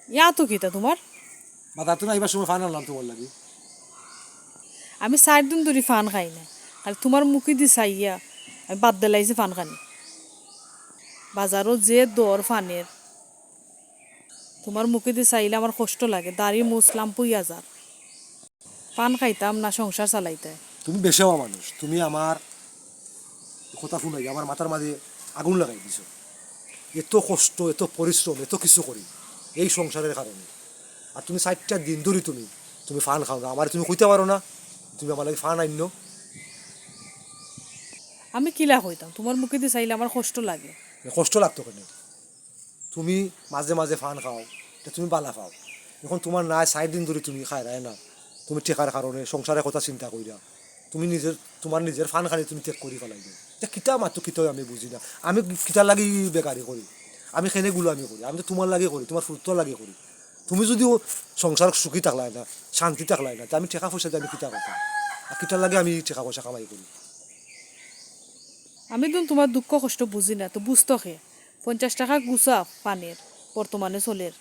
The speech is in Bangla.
ইয়া তো কিতা তোমার? মাথা তো না এবার সময় ফান আনলাম তোমার লাগি। আমি 4 দিন ধরে ফান খাই না, খালি তোমার মুখে দি চাইয়া আমি বাদ দিলাইছি ফান খানি। বাজারত যে দর ফানের, তোমার মুখে দি চাইলে আমার কষ্ট লাগে, দাড়ি মুছলাম 5,000। পান খাইতাম না সংসার চালাইতে। তুমি বেশাওয়া মানুষ, তুমি আমার কথা শুনাই আমার মাথার মাঝে আগুন লাগাই দিছো। এত কষ্ট, এত পরিশ্রম, এত কিছু করি এই সংসারের কারণে, আর তুমি 4টা দিন ধরে তুমি তুমি ফান খাও না, আমার তুমি কইতে পারো না তুমি আমার লাগে ফান আইন। আমি কিলা হইতাম, তোমার মুখে দি চাইলে আমার কষ্ট লাগে। কষ্ট লাগতো কেন? তুমি মাঝে মাঝে ফান খাও, এটা তুমি বালা খাও। এখন তোমার নাই 4 দিন ধরে তুমি খাই রায় না, তুমি টেকার কারণে সংসারের কথা চিন্তা করিয়া তুমি তোমার নিজের ফান খানি তুমি ত্যাগ করি ফেলাই দিও। এটা কিতা মাত্র কিতা আমি বুঝি না। আমি কিতার লাগি বেকারি করি, আমি খেনে আমি করি, আমি তো তোমার লাগে করি, তোমার ফুর্তর লাগে করি। তুমি যদিও সংসার সুখী থাকলাই না, শান্তি থাকলাই না, তা আমি টেকা পয়সা দিয়ে আমি কিতা করতাম? আর কিতার লাগে আমি টেকা পয়সা কামাই করি? আমি তো তোমার দুঃখ কষ্ট বুঝি না, তো বুঝতো খে 50 টাকা গুছা পানের বর্তমানে চলের।